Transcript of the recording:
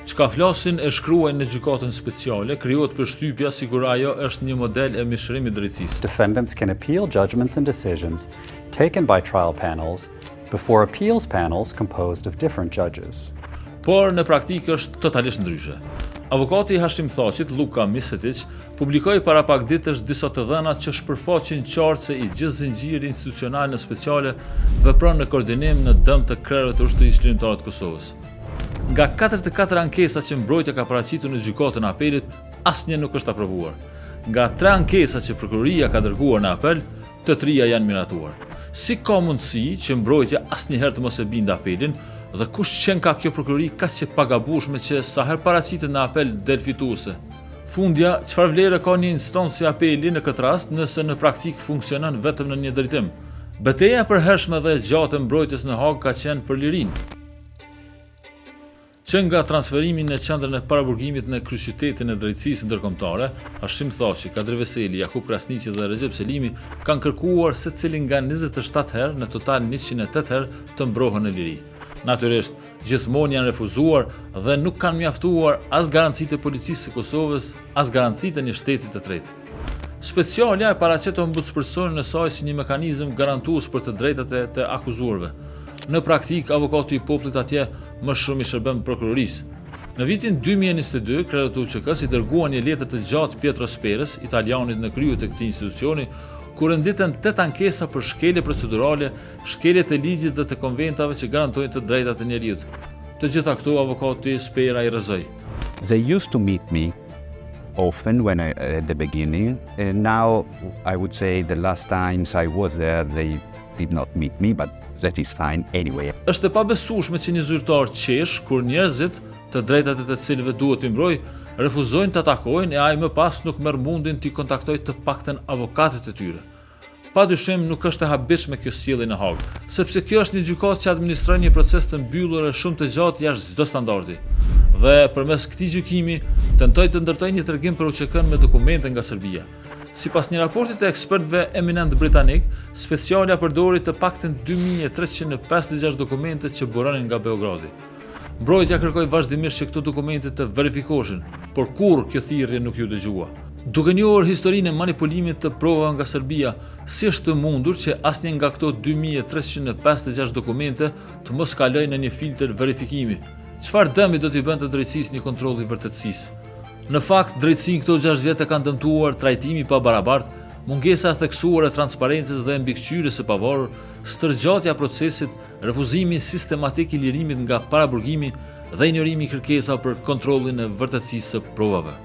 Çka flasin e shkruajnë në gjykatën speciale, krijohet përshtypja sikur ajo është një model e mishërimit drejtësisë. Defendants can appeal judgments and decisions taken by trial panels before appeals panels composed of different judges. Por në praktikë është totalisht ndryshe. Avokati i Hashim Thaqit, Luka Misetic, publikoi para pak ditësh disa të dhëna që shpërfaqin qartë se i gjithë zinxhiri institucional në speciale vepron në koordinim në dëm të krerëve të ushtrisë çlirimtare të Kosovës. Nga 44 ankesa që mbrojtja ka paraqitur në gjykatën e apelit, asnjë nuk është aprovuar. Nga 3 ankesa që prokuroria ka dërguar në apel, të 3 janë miratuar. Si ka mundësi që mbrojtja asnjëherë të mos e bindë apelin? Dhe kush qenë ka kjo prokurori kaq që pagabueshme që sa herë paraqitet në apel del fituese? Fundja, çfarë vlere ka një instancë si apeli në këtë rast nëse në praktikë funksionon vetëm në një drejtim? Betejë e përhershme dhe e gjatë e mbrojtjes në Hag ka qenë për lirinë. Që nga transferimi në qendrën e paraburgimit në kryeqytetin e drejtësisë ndërkombëtare, Hashim Thaçi, Kadri Veseli, Jakub Krasniqi dhe Recep Selimi kanë kërkuar secili nga 27 herë në total 108 herë të mbrohen në liri. Natyrisht, gjithmonë janë refuzuar dhe nuk kanë mjaftuar as garancitë e policisë së Kosovës, as garancitë e një shteti të tretë. Specialja e paraqet ombudspersonin e saj si një mekanizëm garantues për të drejtat e të akuzuarve. Në praktikë, avokati i popullit atje më shumë i shërben prokurorisë. Në vitin 2022, krerët e UÇK-s i dërguan një letër të gjatë Pietro Sperës, italianit në krye të këtij institucioni, ku renditen 8 ankesa për shkelje procedurale, shkelje të ligjit dhe të konventave që garantojnë të drejtat e njerëzit. Të gjitha këto avokati Spera i rrezoi. They used to meet me often at the beginning, and now I would say the last times I was there they did not meet me, but that is fine anyway. Është e pabesueshme që një zyrtar qesh kur njerëzit të drejtat e të cilëve duhet t'i mbrojë refuzojnë të takojnë e ai më pas nuk merr mundin t'i kontaktojë të paktën avokatët e tyre. Padyshim nuk është e habitshme kjo sjellje në Hag, sepse kjo është një gjykatë që administron një proces të mbyllur e shumë të gjatë jashtë çdo standardi. Dhe përmes këtij gjykimi tentoi të ndërtojë një tregim për UÇK-n me dokumente nga Serbia. Sipas një raporti të ekspertëve eminent britanik, specialja përdori të paktën 2356 dokumente që buronin nga Beogradi. Mbrojtja kërkoi vazhdimisht që këto dokumente të verifikoheshin, por kurrë kjo thirrje nuk ju dëgjua. Duke njohur historinë e manipulimit të provave nga Serbia, si është të mundur që asnjë nga këto 2356 dokumente të mos kalojë në një filtr verifikimi? Çfarë dëmi do t'i bënte drejtësisë një kontrolli i vërtetësisë? Në fakt, drejtësinë këto 6 vjet kanë dëmtuar trajtimi pa barabartë, mungesa e theksuar e transparencës dhe mbikëqyrjes së pavarur, stërgjatja e procesit, refuzimi sistematik i lirimit nga paraburgimi dhe injorimi i kërkesave për kontrollin e vërtetësisë së provave.